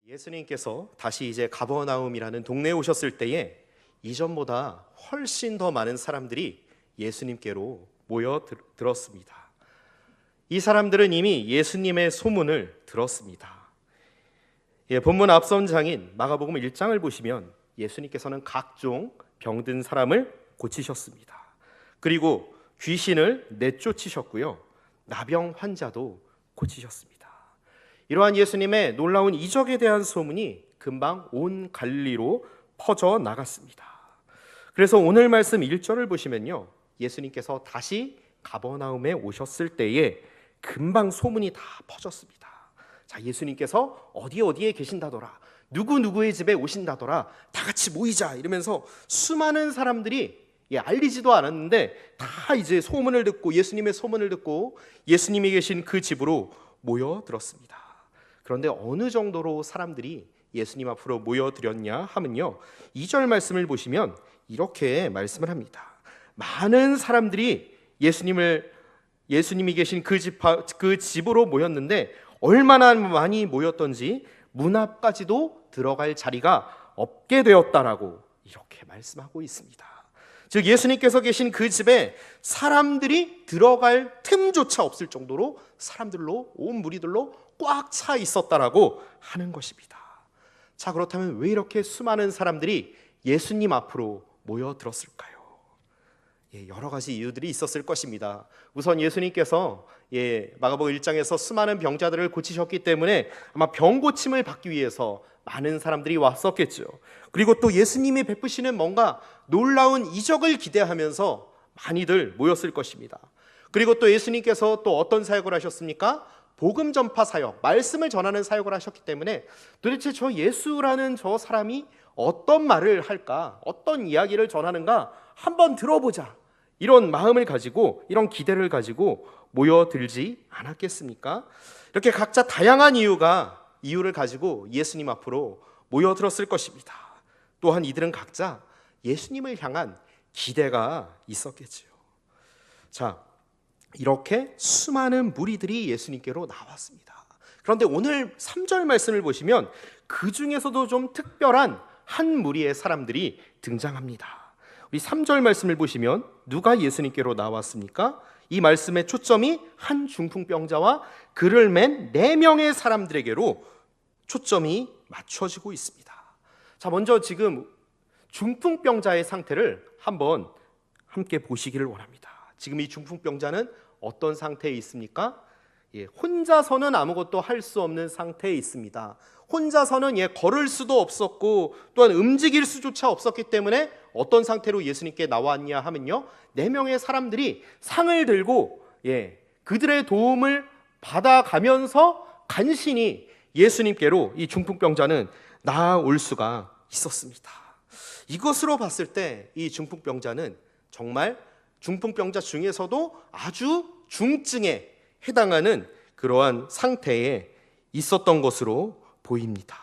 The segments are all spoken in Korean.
예수님께서 다시 이제 가버나움이라는 동네에 오셨을 때에 이전보다 훨씬 더 많은 사람들이 예수님께로 모여들었습니다. 이 사람들은 이미 예수님의 소문을 들었습니다. 본문 앞선 장인 마가복음 1장을 보시면 예수님께서는 각종 병든 사람을 고치셨습니다. 그리고 귀신을 내쫓으셨고요, 나병 환자도 고치셨습니다. 이러한 예수님의 놀라운 이적에 대한 소문이 금방 온 갈릴리로 퍼져 나갔습니다. 그래서 오늘 말씀 1절을 보시면요, 예수님께서 다시 가버나움에 오셨을 때에 금방 소문이 다 퍼졌습니다. 자, 예수님께서 어디에 계신다더라, 누구의 집에 오신다더라, 다 같이 모이자 이러면서 수많은 사람들이 알리지도 않았는데 다 이제 소문을 듣고, 예수님의 소문을 듣고 예수님이 계신 그 집으로 모여들었습니다. 그런데 어느 정도로 사람들이 예수님 앞으로 모여들었냐 하면요, 2절 말씀을 보시면 이렇게 말씀을 합니다. 많은 사람들이 예수님이 계신 그 집으로 모였는데 얼마나 많이 모였던지 문 앞까지도 들어갈 자리가 없게 되었다라고 이렇게 말씀하고 있습니다. 즉 예수님께서 계신 그 집에 사람들이 들어갈 틈조차 없을 정도로 사람들로, 온 무리들로 꽉 차 있었다라고 하는 것입니다. 자, 그렇다면 왜 이렇게 수많은 사람들이 예수님 앞으로 모여들었을까요? 여러 가지 이유들이 있었을 것입니다. 우선 예수님께서 마가복음 1장에서 수많은 병자들을 고치셨기 때문에 아마 병 고침을 받기 위해서 많은 사람들이 왔었겠죠. 그리고 또 예수님이 베푸시는 뭔가 놀라운 이적을 기대하면서 많이들 모였을 것입니다. 그리고 또 예수님께서 또 어떤 사역을 하셨습니까? 복음 전파 사역, 말씀을 전하는 사역을 하셨기 때문에 도대체 저 예수라는 저 사람이 어떤 말을 할까, 어떤 이야기를 전하는가 한번 들어보자, 이런 마음을 가지고, 이런 기대를 가지고 모여들지 않았겠습니까? 이렇게 각자 다양한 이유를 가지고 예수님 앞으로 모여들었을 것입니다. 또한 이들은 각자 예수님을 향한 기대가 있었겠지요. 자, 이렇게 수많은 무리들이 예수님께로 나왔습니다. 그런데 오늘 3절 말씀을 보시면 그 중에서도 좀 특별한 한 무리의 사람들이 등장합니다. 우리 3절 말씀을 보시면 누가 예수님께로 나왔습니까? 이 말씀의 초점이 한 중풍병자와 그를 맨 4명의 사람들에게로 초점이 맞춰지고 있습니다. 자, 먼저 지금 중풍병자의 상태를 한번 함께 보시기를 원합니다. 지금 이 중풍병자는 어떤 상태에 있습니까? 혼자서는 아무것도 할 수 없는 상태에 있습니다. 혼자서는 걸을 수도 없었고 또한 움직일 수조차 없었기 때문에 어떤 상태로 예수님께 나왔냐 하면요, 4명의 사람들이 상을 들고 그들의 도움을 받아가면서 간신히 예수님께로 이 중풍병자는 나아올 수가 있었습니다. 이것으로 봤을 때 이 중풍병자는 정말 중풍병자 중에서도 아주 중증에 해당하는 그러한 상태에 있었던 것으로 보입니다.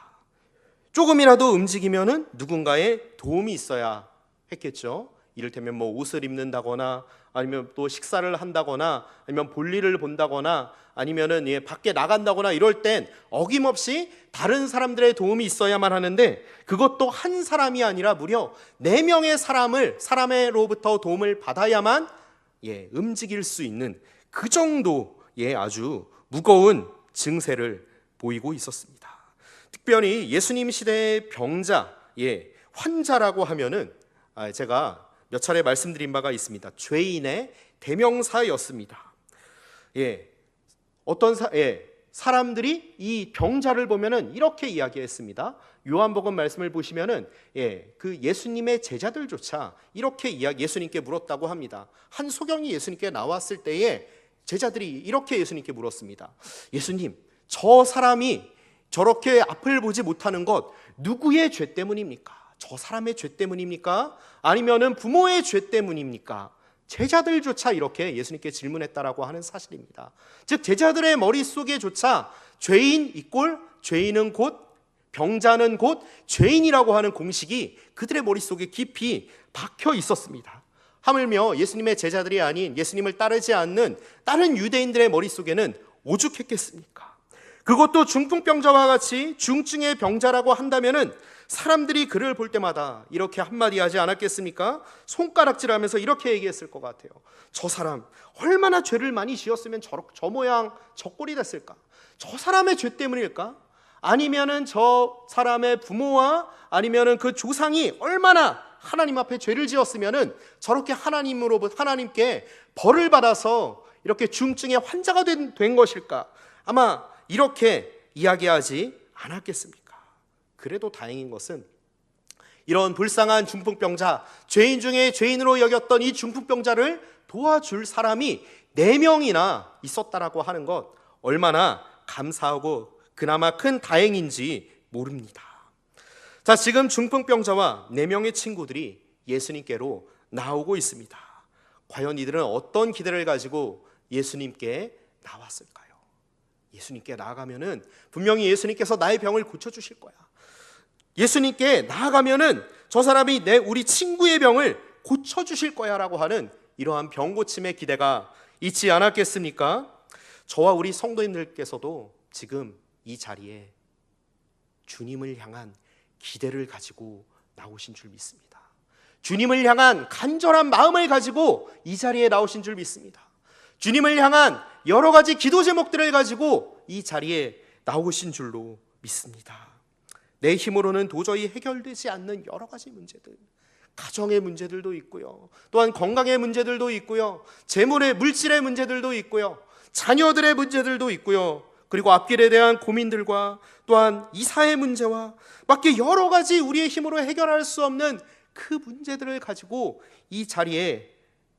조금이라도 움직이면은 누군가의 도움이 있어야 했겠죠. 이를테면 옷을 입는다거나, 아니면 또 식사를 한다거나, 아니면 볼일을 본다거나, 아니면은 밖에 나간다거나 이럴 땐 어김없이 다른 사람들의 도움이 있어야만 하는데, 그것도 한 사람이 아니라 무려 4명의 사람으로부터 도움을 받아야만 움직일 수 있는 그 정도의 아주 무거운 증세를 보이고 있었습니다. 특별히 예수님 시대의 병자, 환자라고 하면은 제가 몇 차례 말씀드린 바가 있습니다. 죄인의 대명사였습니다. 사람들이 이 병자를 보면은 이렇게 이야기했습니다. 요한복음 말씀을 보시면은 그 예수님의 제자들조차 이렇게 예수님께 물었다고 합니다. 한 소경이 예수님께 나왔을 때에 제자들이 이렇게 예수님께 물었습니다. 예수님, 저 사람이 저렇게 앞을 보지 못하는 것 누구의 죄 때문입니까? 저 사람의 죄 때문입니까? 아니면은 부모의 죄 때문입니까? 제자들조차 이렇게 예수님께 질문했다라고 하는 사실입니다. 즉 제자들의 머릿속에조차 죄인 이꼴 죄인은 곧 병자는 곧 죄인이라고 하는 공식이 그들의 머릿속에 깊이 박혀 있었습니다. 하물며 예수님의 제자들이 아닌 예수님을 따르지 않는 다른 유대인들의 머릿속에는 오죽했겠습니까? 그것도 중풍병자와 같이 중증의 병자라고 한다면은 사람들이 그를 볼 때마다 이렇게 한마디 하지 않았겠습니까? 손가락질하면서 이렇게 얘기했을 것 같아요. 저 사람 얼마나 죄를 많이 지었으면 저 모양 저 꼴이 됐을까? 저 사람의 죄 때문일까? 아니면은 저 사람의 부모와 아니면은 그 조상이 얼마나 하나님 앞에 죄를 지었으면은 저렇게 하나님께 벌을 받아서 이렇게 중증의 환자가 된 것일까? 아마 이렇게 이야기하지 않았겠습니까? 그래도 다행인 것은 이런 불쌍한 중풍병자, 죄인 중에 죄인으로 여겼던 이 중풍병자를 도와줄 사람이 4명이나 있었다라고 하는 것, 얼마나 감사하고 그나마 큰 다행인지 모릅니다. 자, 지금 중풍병자와 4명의 친구들이 예수님께로 나오고 있습니다. 과연 이들은 어떤 기대를 가지고 예수님께 나왔을까요? 예수님께 나아가면은 분명히 예수님께서 나의 병을 고쳐주실 거야. 예수님께 나아가면은 저 사람이 우리 친구의 병을 고쳐주실 거야 라고 하는 이러한 병 고침의 기대가 있지 않았겠습니까? 저와 우리 성도님들께서도 지금 이 자리에 주님을 향한 기대를 가지고 나오신 줄 믿습니다. 주님을 향한 간절한 마음을 가지고 이 자리에 나오신 줄 믿습니다. 주님을 향한 여러 가지 기도 제목들을 가지고 이 자리에 나오신 줄로 믿습니다. 내 힘으로는 도저히 해결되지 않는 여러 가지 문제들, 가정의 문제들도 있고요, 또한 건강의 문제들도 있고요, 재물의 물질의 문제들도 있고요, 자녀들의 문제들도 있고요, 그리고 앞길에 대한 고민들과 또한 이사의 문제와 밖에 여러 가지 우리의 힘으로 해결할 수 없는 그 문제들을 가지고 이 자리에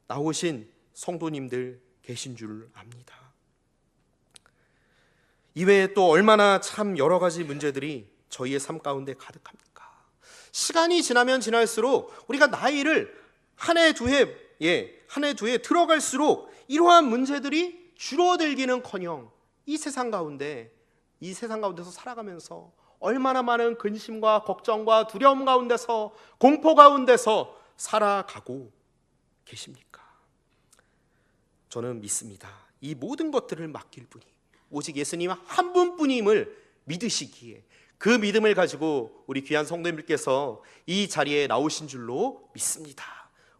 나오신 성도님들 계신 줄 압니다. 이외에 또 얼마나 참 여러 가지 문제들이 저희의 삶 가운데 가득합니까? 시간이 지나면 지날수록 우리가 나이를 한 해 두 해 들어갈수록 이러한 문제들이 줄어들기는커녕 이 세상 가운데서 살아가면서 얼마나 많은 근심과 걱정과 두려움 가운데서, 공포 가운데서 살아가고 계십니까? 저는 믿습니다. 이 모든 것들을 맡길 분이 오직 예수님 한 분뿐임을 믿으시기에 그 믿음을 가지고 우리 귀한 성도님들께서 이 자리에 나오신 줄로 믿습니다.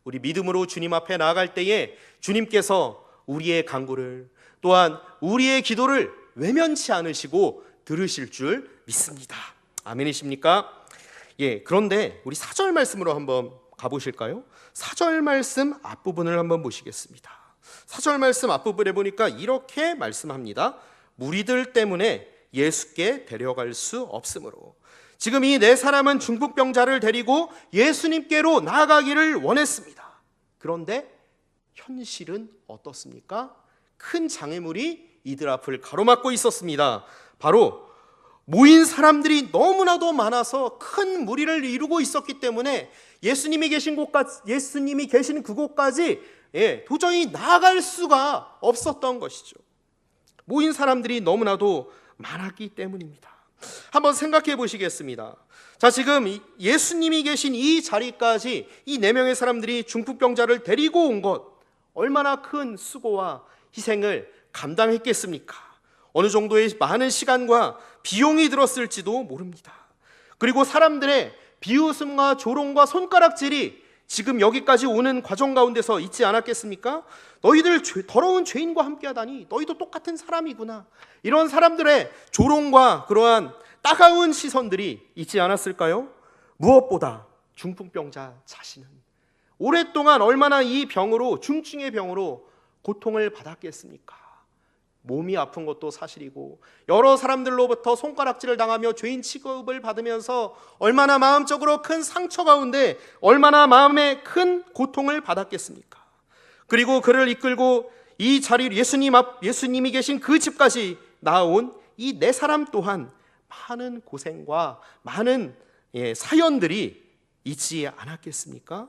우리 믿음으로 주님 앞에 나아갈 때에 주님께서 우리의 간구를, 또한 우리의 기도를 외면치 않으시고 들으실 줄 믿습니다. 아멘이십니까? 그런데 우리 4절 말씀으로 한번 가보실까요? 4절 말씀 앞부분을 한번 보시겠습니다. 4절 말씀 앞부분에 보니까 이렇게 말씀합니다. 무리들 때문에 예수께 데려갈 수 없으므로. 지금 이 4사람은 중풍병자를 데리고 예수님께로 나아가기를 원했습니다. 그런데 현실은 어떻습니까? 큰 장애물이 이들 앞을 가로막고 있었습니다. 바로 모인 사람들이 너무나도 많아서 큰 무리를 이루고 있었기 때문에 예수님이 계신 그곳까지 도저히 나아갈 수가 없었던 것이죠. 모인 사람들이 너무나도 많았기 때문입니다. 한번 생각해 보시겠습니다. 자, 지금 예수님이 계신 이 자리까지 이 4명의 사람들이 중풍병자를 데리고 온 것, 얼마나 큰 수고와 희생을 감당했겠습니까? 어느 정도의 많은 시간과 비용이 들었을지도 모릅니다. 그리고 사람들의 비웃음과 조롱과 손가락질이 지금 여기까지 오는 과정 가운데서 있지 않았겠습니까? 너희들 더러운 죄인과 함께하다니 너희도 똑같은 사람이구나, 이런 사람들의 조롱과 그러한 따가운 시선들이 있지 않았을까요? 무엇보다 중풍병자 자신은 오랫동안 얼마나 이 병으로, 중증의 병으로 고통을 받았겠습니까? 몸이 아픈 것도 사실이고 여러 사람들로부터 손가락질을 당하며 죄인 취급을 받으면서 얼마나 마음적으로 큰 상처 가운데 얼마나 마음에 큰 고통을 받았겠습니까? 그리고 그를 이끌고 이 자리를 예수님이 계신 그 집까지 나온 이 4사람 또한 많은 고생과 많은 사연들이 있지 않았겠습니까?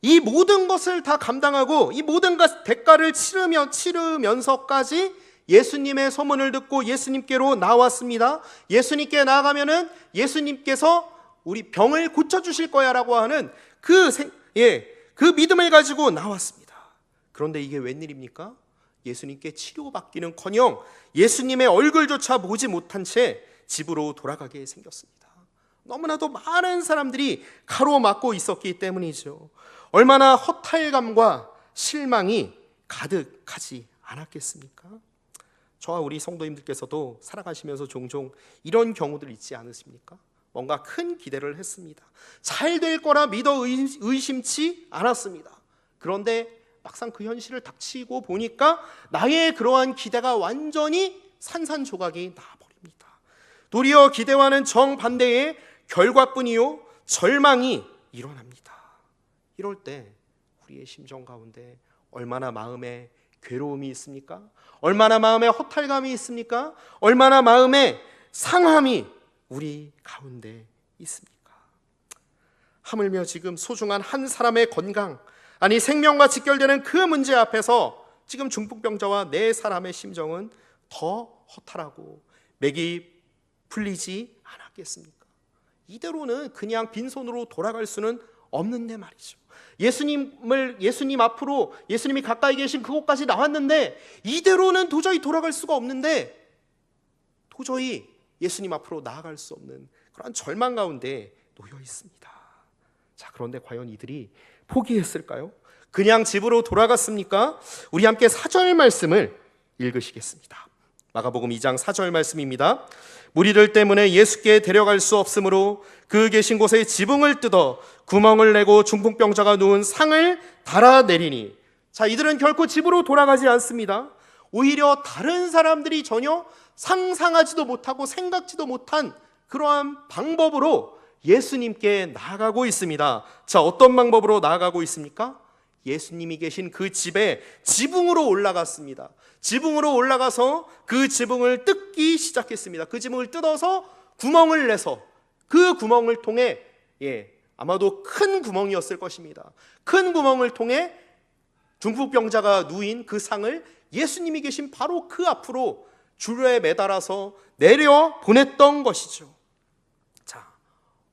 이 모든 것을 다 감당하고 이 모든 대가를 치르면서까지 예수님의 소문을 듣고 예수님께로 나왔습니다. 예수님께 나아가면은 예수님께서 우리 병을 고쳐주실 거야 라고 하는 그 믿음을 가지고 나왔습니다. 그런데 이게 웬일입니까? 예수님께 치료받기는커녕 예수님의 얼굴조차 보지 못한 채 집으로 돌아가게 생겼습니다. 너무나도 많은 사람들이 가로막고 있었기 때문이죠. 얼마나 허탈감과 실망이 가득하지 않았겠습니까? 저와 우리 성도님들께서도 살아가시면서 종종 이런 경우들 있지 않으십니까? 뭔가 큰 기대를 했습니다. 잘 될 거라 믿어 의심치 않았습니다. 그런데 막상 그 현실을 닥치고 보니까 나의 그러한 기대가 완전히 산산조각이 나버립니다. 도리어 기대와는 정반대의 결과뿐이요 절망이 일어납니다. 이럴 때 우리의 심정 가운데 얼마나 마음에 괴로움이 있습니까? 얼마나 마음에 허탈감이 있습니까? 얼마나 마음에 상함이 우리 가운데 있습니까? 하물며 지금 소중한 한 사람의 건강, 아니 생명과 직결되는 그 문제 앞에서 지금 중풍병자와 네 사람의 심정은 더 허탈하고 맥이 풀리지 않았겠습니까? 이대로는 그냥 빈손으로 돌아갈 수는 없는데 말이죠. 예수님 앞으로 예수님이 가까이 계신 그곳까지 나왔는데 이대로는 도저히 돌아갈 수가 없는데 도저히 예수님 앞으로 나아갈 수 없는 그런 절망 가운데 놓여 있습니다. 자, 그런데 과연 이들이 포기했을까요? 그냥 집으로 돌아갔습니까? 우리 함께 4절 말씀을 읽으시겠습니다. 마가복음 2장 4절 말씀입니다. 무리들 때문에 예수께 데려갈 수 없으므로 그 계신 곳에 지붕을 뜯어 구멍을 내고 중풍병자가 누운 상을 달아내리니. 자, 이들은 결코 집으로 돌아가지 않습니다. 오히려 다른 사람들이 전혀 상상하지도 못하고 생각지도 못한 그러한 방법으로 예수님께 나아가고 있습니다. 자, 어떤 방법으로 나아가고 있습니까? 예수님이 계신 그 집에 지붕으로 올라갔습니다. 지붕으로 올라가서 그 지붕을 뜯기 시작했습니다. 그 지붕을 뜯어서 구멍을 내서 그 구멍을 통해 아마도 큰 구멍이었을 것입니다. 큰 구멍을 통해 중풍병자가 누인 그 상을 예수님이 계신 바로 그 앞으로 줄에 매달아서 내려 보냈던 것이죠. 자,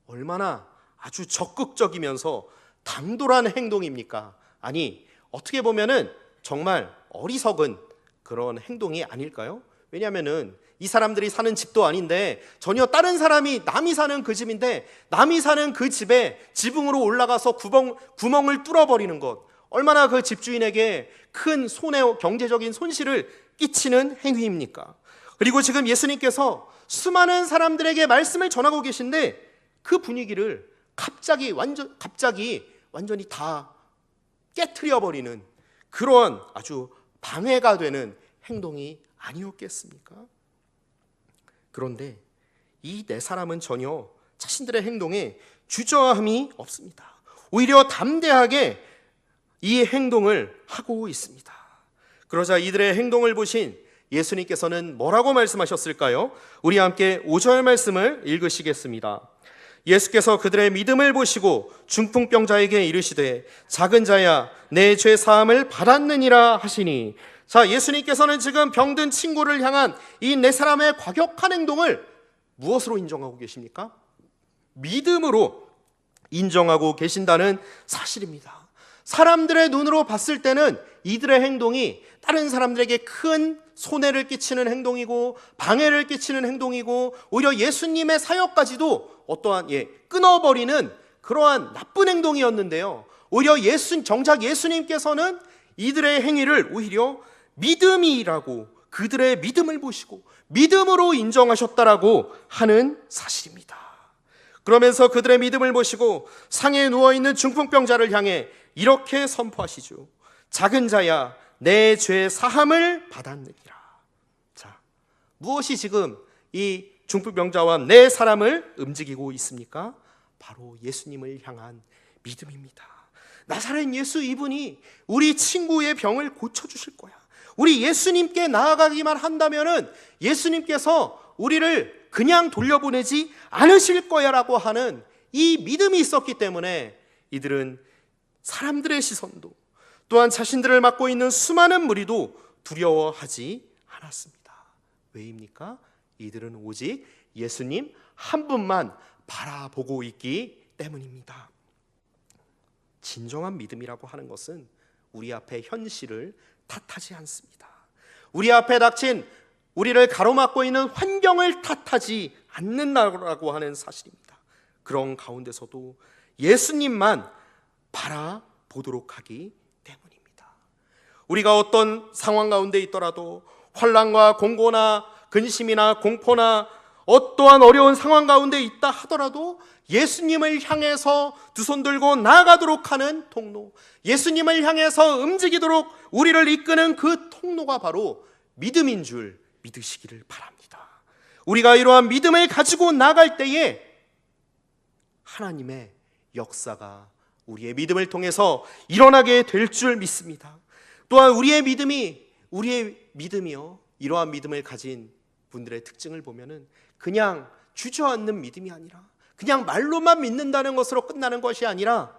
얼마나 아주 적극적이면서 당돌한 행동입니까? 아니, 어떻게 보면은 정말 어리석은 그런 행동이 아닐까요? 왜냐하면은 이 사람들이 사는 집도 아닌데 전혀 다른 사람이 남이 사는 그 집인데 남이 사는 그 집에 지붕으로 올라가서 구멍을 뚫어버리는 것, 얼마나 그 집주인에게 큰 경제적인 손실을 끼치는 행위입니까? 그리고 지금 예수님께서 수많은 사람들에게 말씀을 전하고 계신데 그 분위기를 갑자기 완전히 다 깨트려버리는 그러한 아주 방해가 되는 행동이 아니었겠습니까? 그런데 이 네 사람은 전혀 자신들의 행동에 주저함이 없습니다. 오히려 담대하게 이 행동을 하고 있습니다. 그러자 이들의 행동을 보신 예수님께서는 뭐라고 말씀하셨을까요? 우리 함께 5절 말씀을 읽으시겠습니다. 예수께서 그들의 믿음을 보시고 중풍병자에게 이르시되 작은 자야 내 죄 사함을 받았느니라 하시니. 자, 예수님께서는 지금 병든 친구를 향한 이 네 사람의 과격한 행동을 무엇으로 인정하고 계십니까? 믿음으로 인정하고 계신다는 사실입니다. 사람들의 눈으로 봤을 때는 이들의 행동이 다른 사람들에게 큰 손해를 끼치는 행동이고 방해를 끼치는 행동이고 오히려 예수님의 사역까지도 어떠한 끊어버리는 그러한 나쁜 행동이었는데요, 오히려 정작 예수님께서는 이들의 행위를 오히려 믿음이라고, 그들의 믿음을 보시고 믿음으로 인정하셨다라고 하는 사실입니다. 그러면서 그들의 믿음을 보시고 상에 누워있는 중풍병자를 향해 이렇게 선포하시죠. 작은 자야 내 죄 사함을 받았느니라. 자, 무엇이 지금 이 중풍병자와 네 사람을 움직이고 있습니까? 바로 예수님을 향한 믿음입니다. 나사렛 예수, 이분이 우리 친구의 병을 고쳐주실 거야. 우리 예수님께 나아가기만 한다면은 예수님께서 우리를 그냥 돌려보내지 않으실 거야 라고 하는 이 믿음이 있었기 때문에 이들은 사람들의 시선도 또한 자신들을 맡고 있는 수많은 무리도 두려워하지 않았습니다. 왜입니까? 이들은 오직 예수님 한 분만 바라보고 있기 때문입니다. 진정한 믿음이라고 하는 것은 우리 앞에 현실을 탓하지 않습니다. 우리 앞에 닥친 우리를 가로막고 있는 환경을 탓하지 않는다라고 하는 사실입니다. 그런 가운데서도 예수님만 바라보도록 하기 때문입니다. 우리가 어떤 상황 가운데 있더라도 환난과 공고나 근심이나 공포나 어떠한 어려운 상황 가운데 있다 하더라도 예수님을 향해서 두 손 들고 나아가도록 하는 통로, 예수님을 향해서 움직이도록 우리를 이끄는 그 통로가 바로 믿음인 줄 믿으시기를 바랍니다. 우리가 이러한 믿음을 가지고 나갈 때에 하나님의 역사가 우리의 믿음을 통해서 일어나게 될 줄 믿습니다. 또한 우리의 믿음이요, 이러한 믿음을 가진 분들의 특징을 보면은 그냥 주저앉는 믿음이 아니라, 그냥 말로만 믿는다는 것으로 끝나는 것이 아니라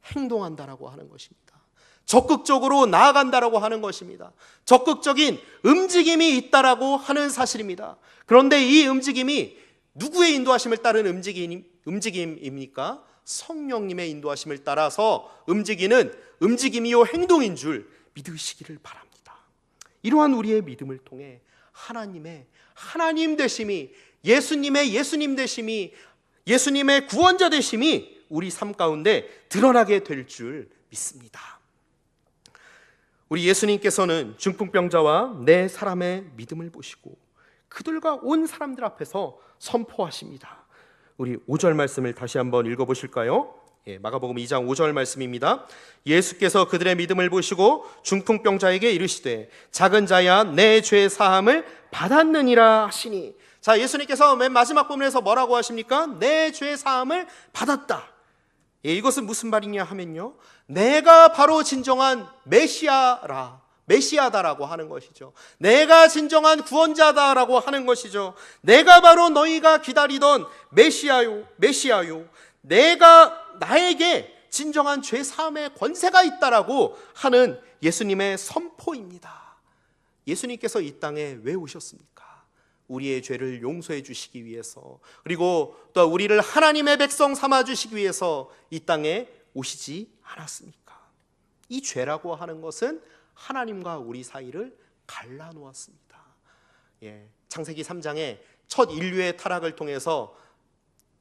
행동한다라고 하는 것입니다. 적극적으로 나아간다라고 하는 것입니다. 적극적인 움직임이 있다라고 하는 사실입니다. 그런데 이 움직임이 누구의 인도하심을 따른 움직임입니까? 성령님의 인도하심을 따라서 움직이는 움직임이요 행동인 줄 믿으시기를 바랍니다. 이러한 우리의 믿음을 통해 하나님의 하나님 되심이, 예수님의 예수님 되심이, 예수님의 구원자 되심이 우리 삶 가운데 드러나게 될 줄 믿습니다. 우리 예수님께서는 중풍병자와 네 사람의 믿음을 보시고 그들과 온 사람들 앞에서 선포하십니다. 우리 5절 말씀을 다시 한번 읽어보실까요? 마가복음 2장 5절 말씀입니다. 예수께서 그들의 믿음을 보시고 중풍병자에게 이르시되 작은 자야 내 죄 사함을 받았느니라 하시니. 자, 예수님께서 맨 마지막 부분에서 뭐라고 하십니까? 내 죄 사함을 받았다. 이것은 무슨 말이냐 하면요, 내가 바로 진정한 메시아다라고 하는 것이죠. 내가 진정한 구원자다라고 하는 것이죠. 내가 바로 너희가 기다리던 메시아요. 나에게 진정한 죄 사함의 권세가 있다라고 하는 예수님의 선포입니다. 예수님께서 이 땅에 왜 오셨습니까? 우리의 죄를 용서해 주시기 위해서, 그리고 또 우리를 하나님의 백성 삼아 주시기 위해서 이 땅에 오시지 않았습니까? 이 죄라고 하는 것은 하나님과 우리 사이를 갈라놓았습니다. 창세기 3장에 첫 인류의 타락을 통해서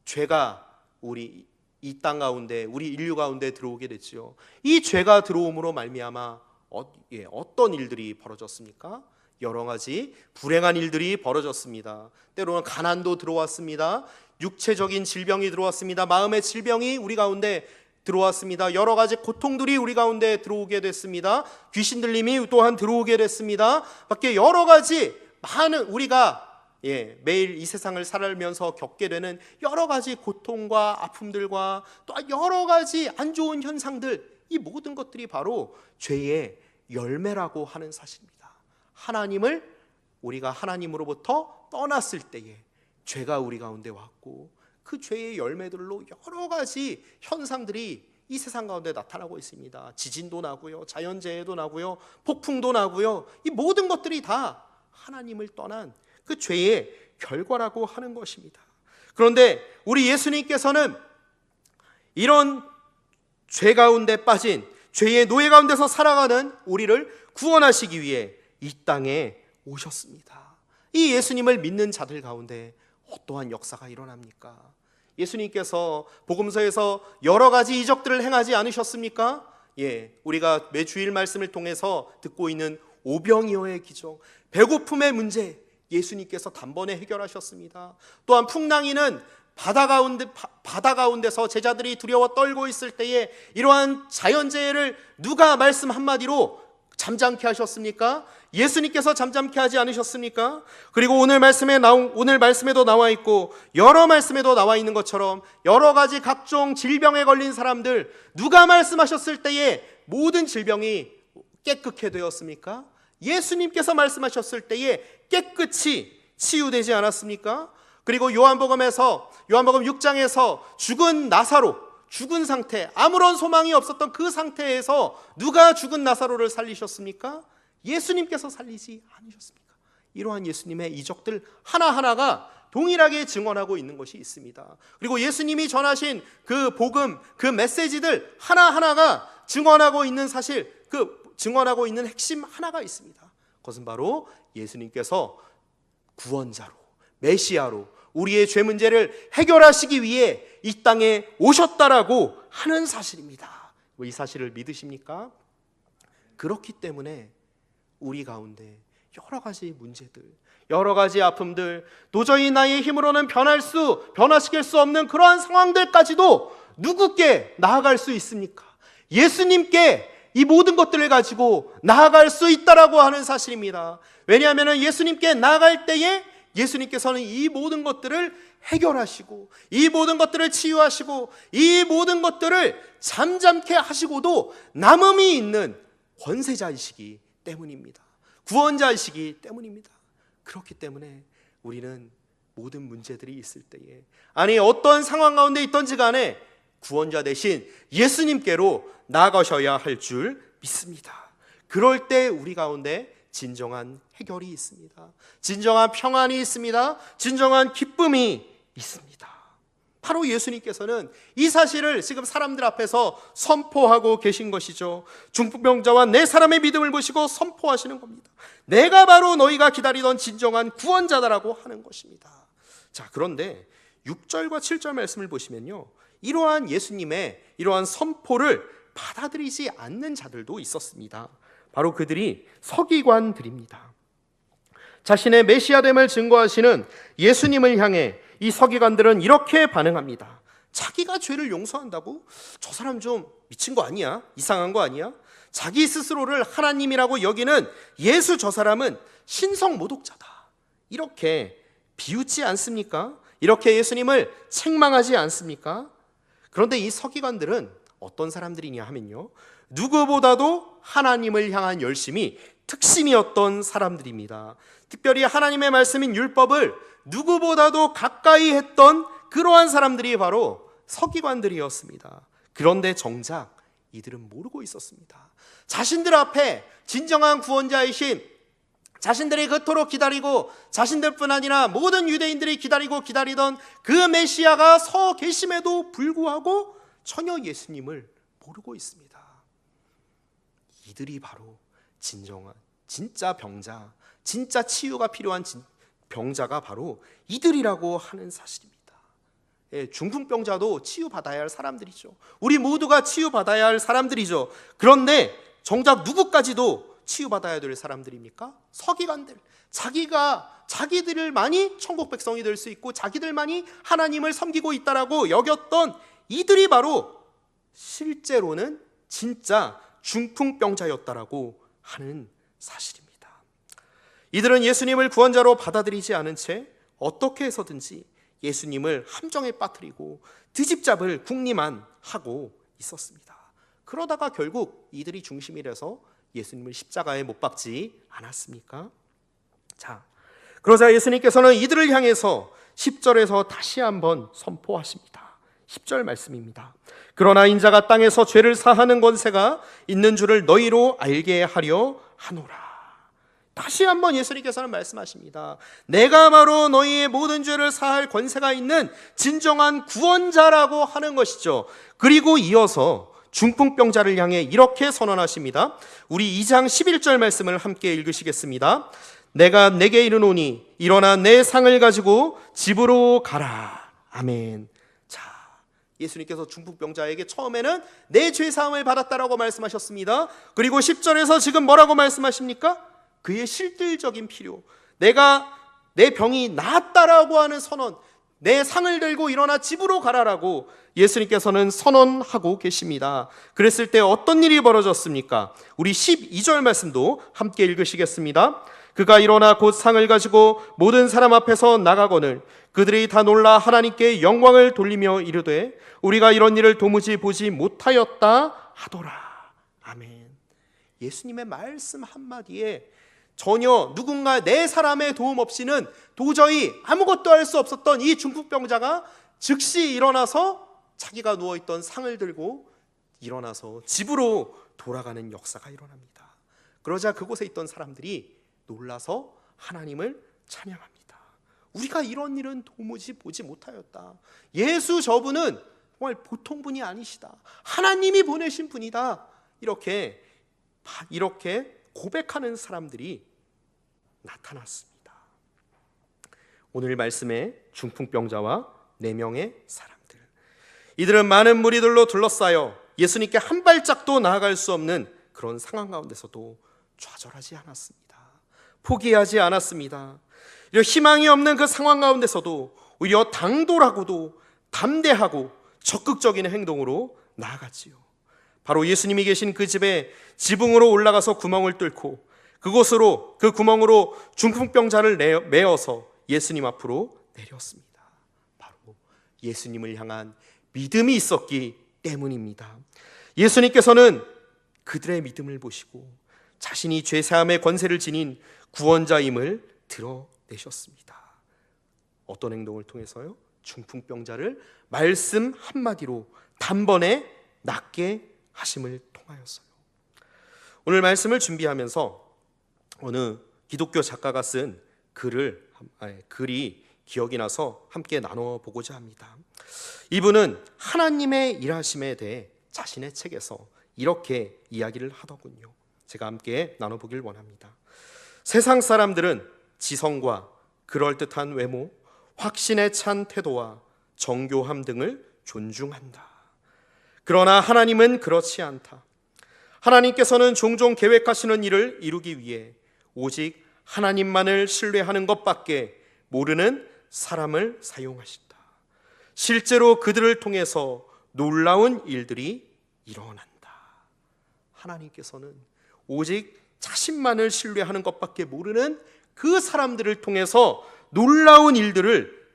죄가 우리 이 땅 가운데, 우리 인류 가운데 들어오게 됐죠. 이 죄가 들어옴으로 말미암아 어떤 일들이 벌어졌습니까? 여러 가지 불행한 일들이 벌어졌습니다. 때로는 가난도 들어왔습니다. 육체적인 질병이 들어왔습니다. 마음의 질병이 우리 가운데 들어왔습니다. 여러 가지 고통들이 우리 가운데 들어오게 됐습니다. 귀신 들림이 또한 들어오게 됐습니다. 밖에 여러 가지 많은 우리가 매일 이 세상을 살아면서 겪게 되는 여러 가지 고통과 아픔들과 또 여러 가지 안 좋은 현상들, 이 모든 것들이 바로 죄의 열매라고 하는 사실입니다. 우리가 하나님으로부터 떠났을 때에 죄가 우리 가운데 왔고, 그 죄의 열매들로 여러 가지 현상들이 이 세상 가운데 나타나고 있습니다. 지진도 나고요, 자연재해도 나고요, 폭풍도 나고요. 이 모든 것들이 다 하나님을 떠난 그 죄의 결과라고 하는 것입니다. 그런데 우리 예수님께서는 이런 죄 가운데 빠진, 죄의 노예 가운데서 살아가는 우리를 구원하시기 위해 이 땅에 오셨습니다. 이 예수님을 믿는 자들 가운데 어떠한 역사가 일어납니까? 예수님께서 복음서에서 여러 가지 이적들을 행하지 않으셨습니까? 우리가 매 주일 말씀을 통해서 듣고 있는 오병이어의 기적, 배고픔의 문제, 예수님께서 단번에 해결하셨습니다. 또한 풍랑이는 바다 가운데서 제자들이 두려워 떨고 있을 때에 이러한 자연재해를 누가 말씀 한마디로 잠잠케 하셨습니까? 예수님께서 잠잠케 하지 않으셨습니까? 그리고 오늘 말씀에도 나와 있고 여러 말씀에도 나와 있는 것처럼 여러 가지 각종 질병에 걸린 사람들, 누가 말씀하셨을 때에 모든 질병이 깨끗게 되었습니까? 예수님께서 말씀하셨을 때에 깨끗이 치유되지 않았습니까? 그리고 요한복음 6장에서 죽은 나사로, 죽은 상태, 아무런 소망이 없었던 그 상태에서 누가 죽은 나사로를 살리셨습니까? 예수님께서 살리지 않으셨습니까? 이러한 예수님의 이적들 하나하나가 동일하게 증언하고 있는 것이 있습니다. 그리고 예수님이 전하신 그 복음, 그 메시지들 하나하나가 증언하고 있는 사실, 그 증언하고 있는 핵심 하나가 있습니다. 그것은 바로 예수님께서 구원자로, 메시아로 우리의 죄 문제를 해결하시기 위해 이 땅에 오셨다라고 하는 사실입니다. 이 사실을 믿으십니까? 그렇기 때문에 우리 가운데 여러 가지 문제들, 여러 가지 아픔들, 도저히 나의 힘으로는 변화시킬 수 없는 그러한 상황들까지도 누구께 나아갈 수 있습니까? 예수님께 이 모든 것들을 가지고 나아갈 수 있다라고 하는 사실입니다. 왜냐하면 예수님께 나아갈 때에 예수님께서는 이 모든 것들을 해결하시고, 이 모든 것들을 치유하시고, 이 모든 것들을 잠잠케 하시고도 남음이 있는 권세자이시기 때문입니다. 구원자이시기 때문입니다. 그렇기 때문에 우리는 모든 문제들이 있을 때에, 아니 어떤 상황 가운데 있던지 간에 구원자 대신 예수님께로 나아가셔야 할 줄 믿습니다. 그럴 때 우리 가운데 진정한 해결이 있습니다. 진정한 평안이 있습니다. 진정한 기쁨이 있습니다. 바로 예수님께서는 이 사실을 지금 사람들 앞에서 선포하고 계신 것이죠. 중풍병자와 네 사람의 믿음을 보시고 선포하시는 겁니다. 내가 바로 너희가 기다리던 진정한 구원자다라고 하는 것입니다. 자, 그런데 6절과 7절 말씀을 보시면요, 이러한 예수님의 이러한 선포를 받아들이지 않는 자들도 있었습니다. 바로 그들이 서기관들입니다. 자신의 메시아됨을 증거하시는 예수님을 향해 이 서기관들은 이렇게 반응합니다. 자기가 죄를 용서한다고? 저 사람 좀 미친 거 아니야? 이상한 거 아니야? 자기 스스로를 하나님이라고 여기는 예수 저 사람은 신성모독자다, 이렇게 비웃지 않습니까? 이렇게 예수님을 책망하지 않습니까? 그런데 이 서기관들은 어떤 사람들이냐 하면요, 누구보다도 하나님을 향한 열심이 특심이었던 사람들입니다. 특별히 하나님의 말씀인 율법을 누구보다도 가까이 했던 그러한 사람들이 바로 서기관들이었습니다. 그런데 정작 이들은 모르고 있었습니다. 자신들 앞에 진정한 구원자이신, 자신들이 그토록 기다리고 자신들뿐 아니라 모든 유대인들이 기다리던 그 메시아가 서 계심에도 불구하고 전혀 예수님을 모르고 있습니다. 이들이 바로 진정한 진짜 병자, 진짜 치유가 필요한 병자가 바로 이들이라고 하는 사실입니다. 예, 중풍병자도 치유받아야 할 사람들이죠. 우리 모두가 치유받아야 할 사람들이죠. 그런데 정작 누구까지도 치유받아야 될 사람들입니까? 서기관들. 자기들만이 천국 백성이 될 수 있고 자기들만이 하나님을 섬기고 있다라고 여겼던 이들이 바로 실제로는 진짜 중풍병자였다라고 하는 사실입니다. 이들은 예수님을 구원자로 받아들이지 않은 채 어떻게 해서든지 예수님을 함정에 빠뜨리고 뒤집잡을 궁리만 하고 있었습니다. 그러다가 결국 이들이 중심이 돼서 예수님을 십자가에 못 박지 않았습니까? 자, 그러자 예수님께서는 이들을 향해서 10절에서 다시 한번 선포하십니다. 10절 말씀입니다. 그러나 인자가 땅에서 죄를 사하는 권세가 있는 줄을 너희로 알게 하려 하노라. 다시 한번 예수님께서는 말씀하십니다. 내가 바로 너희의 모든 죄를 사할 권세가 있는 진정한 구원자라고 하는 것이죠. 그리고 이어서 중풍병자를 향해 이렇게 선언하십니다. 우리 2장 11절 말씀을 함께 읽으시겠습니다. 내가 내게 이르노니 일어나 내 상을 가지고 집으로 가라. 아멘. 자, 예수님께서 중풍병자에게 처음에는 내 죄사함을 받았다라고 말씀하셨습니다. 그리고 10절에서 지금 뭐라고 말씀하십니까? 그의 실질적인 필요, 내가 내 병이 나았다라고 하는 선언, 내 상을 들고 일어나 집으로 가라라고 예수님께서는 선언하고 계십니다. 그랬을 때 어떤 일이 벌어졌습니까? 우리 12절 말씀도 함께 읽으시겠습니다. 그가 일어나 곧 상을 가지고 모든 사람 앞에서 나가거늘 그들이 다 놀라 하나님께 영광을 돌리며 이르되 우리가 이런 일을 도무지 보지 못하였다 하더라. 아멘. 예수님의 말씀 한마디에 전혀 누군가 네 사람의 도움 없이는 도저히 아무것도 할 수 없었던 이 중풍병자가 즉시 일어나서 자기가 누워있던 상을 들고 일어나서 집으로 돌아가는 역사가 일어납니다. 그러자 그곳에 있던 사람들이 놀라서 하나님을 찬양합니다. 우리가 이런 일은 도무지 보지 못하였다. 예수 저분은 정말 보통 분이 아니시다. 하나님이 보내신 분이다. 이렇게 이렇게 고백하는 사람들이 나타났습니다. 오늘 말씀에 중풍병자와 4명의 사람들, 이들은 많은 무리들로 둘러싸여 예수님께 한 발짝도 나아갈 수 없는 그런 상황 가운데서도 좌절하지 않았습니다. 포기하지 않았습니다. 이런 희망이 없는 그 상황 가운데서도 오히려 당돌하고도 담대하고 적극적인 행동으로 나아갔지요. 바로 예수님이 계신 그 집에 지붕으로 올라가서 구멍을 뚫고 그 구멍으로 중풍병자를 메어서 예수님 앞으로 내렸습니다. 바로 예수님을 향한 믿음이 있었기 때문입니다. 예수님께서는 그들의 믿음을 보시고 자신이 죄사함의 권세를 지닌 구원자임을 드러내셨습니다. 어떤 행동을 통해서요? 중풍병자를 말씀 한마디로 단번에 낫게 하심을 통하였어요. 오늘 말씀을 준비하면서 어느 기독교 작가가 쓴 글이 기억이 나서 함께 나눠보고자 합니다. 이분은 하나님의 일하심에 대해 자신의 책에서 이렇게 이야기를 하더군요. 제가 함께 나눠보길 원합니다. 세상 사람들은 지성과 그럴듯한 외모, 확신에 찬 태도와 정교함 등을 존중한다. 그러나 하나님은 그렇지 않다. 하나님께서는 종종 계획하시는 일을 이루기 위해 오직 하나님만을 신뢰하는 것밖에 모르는 사람을 사용하신다. 실제로 그들을 통해서 놀라운 일들이 일어난다. 하나님께서는 오직 자신만을 신뢰하는 것밖에 모르는 그 사람들을 통해서 놀라운 일들을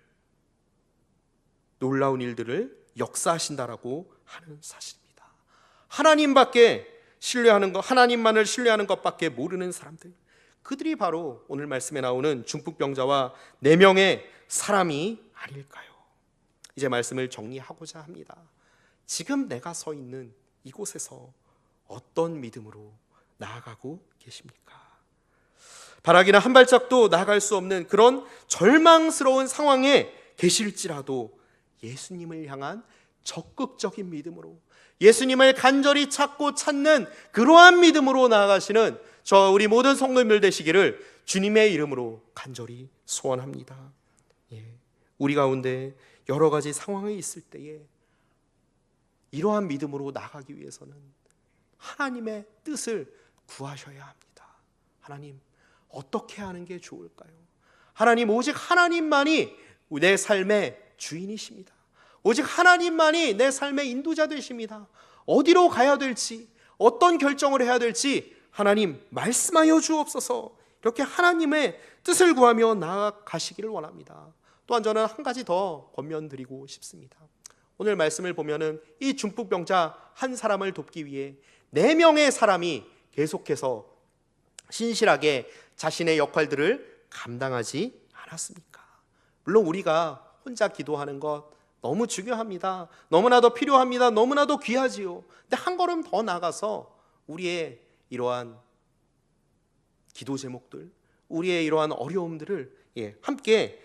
역사하신다라고 하는 사실입니다. 하나님만을 신뢰하는 것밖에 모르는 사람들, 그들이 바로 오늘 말씀에 나오는 중풍병자와 4명의 사람이 아닐까요? 이제 말씀을 정리하고자 합니다. 지금 내가 서 있는 이곳에서 어떤 믿음으로 나아가고 계십니까? 바라기나 한 발짝도 나아갈 수 없는 그런 절망스러운 상황에 계실지라도 예수님을 향한 적극적인 믿음으로, 예수님을 간절히 찾는 그러한 믿음으로 나아가시는 우리 모든 성도님들 되시기를 주님의 이름으로 간절히 소원합니다. 우리 가운데 여러 가지 상황이 있을 때에 이러한 믿음으로 나가기 위해서는 하나님의 뜻을 구하셔야 합니다. 하나님, 어떻게 하는 게 좋을까요? 하나님, 오직 하나님만이 내 삶의 주인이십니다. 오직 하나님만이 내 삶의 인도자 되십니다. 어디로 가야 될지, 어떤 결정을 해야 될지 하나님 말씀하여 주옵소서. 이렇게 하나님의 뜻을 구하며 나아가시기를 원합니다. 또한 저는 한 가지 더 권면드리고 싶습니다. 오늘 말씀을 보면은 이 중풍병자 한 사람을 돕기 위해 4명의 사람이 계속해서 신실하게 자신의 역할들을 감당하지 않았습니까? 물론 우리가 혼자 기도하는 것 너무 중요합니다. 너무나도 필요합니다. 너무나도 귀하지요. 근데 한 걸음 더 나가서 우리의 이러한 기도 제목들, 우리의 이러한 어려움들을 함께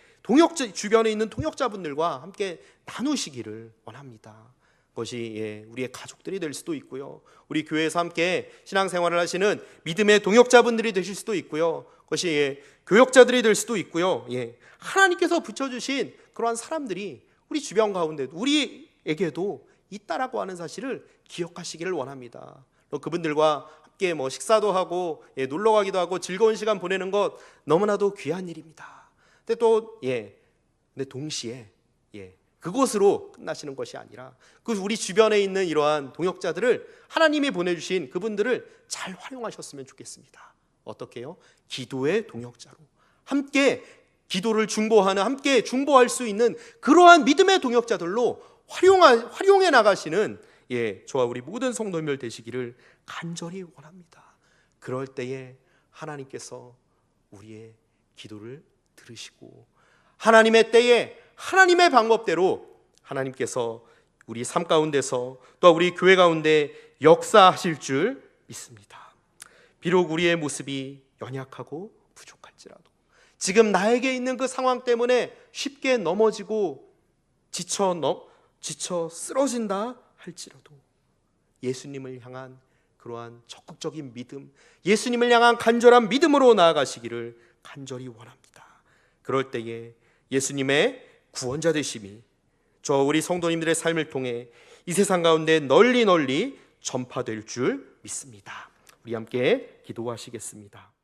주변에 있는 동역자분들과 함께 나누시기를 원합니다. 그것이 우리의 가족들이 될 수도 있고요, 우리 교회에서 함께 신앙생활을 하시는 믿음의 동역자분들이 되실 수도 있고요, 그것이 교역자들이 될 수도 있고요. 하나님께서 붙여주신 그러한 사람들이 우리 주변 가운데 우리에게도 있다라고 하는 사실을 기억하시기를 원합니다. 그분들과 함께 식사도 하고 놀러 가기도 하고 즐거운 시간 보내는 것 너무나도 귀한 일입니다. 근데 동시에 그곳으로 끝나시는 것이 아니라 우리 주변에 있는 이러한 동역자들을 하나님이 보내주신 그분들을 잘 활용하셨으면 좋겠습니다. 어떻게요? 기도의 동역자로 함께 기도를 중보하는, 함께 중보할 수 있는 그러한 믿음의 동역자들로 활용해 나가시는 저와 우리 모든 성도님들 되시기를 간절히 원합니다. 그럴 때에 하나님께서 우리의 기도를 들으시고 하나님의 때에 하나님의 방법대로 하나님께서 우리 삶 가운데서 또 우리 교회 가운데 역사하실 줄 믿습니다. 비록 우리의 모습이 연약하고 부족할지라도, 지금 나에게 있는 그 상황 때문에 쉽게 넘어지고 지쳐 쓰러진다 할지라도 예수님을 향한 그러한 적극적인 믿음, 예수님을 향한 간절한 믿음으로 나아가시기를 간절히 원합니다. 그럴 때에 예수님의 구원자 되심이 저 우리 성도님들의 삶을 통해 이 세상 가운데 널리 전파될 줄 믿습니다. 우리 함께 기도하시겠습니다.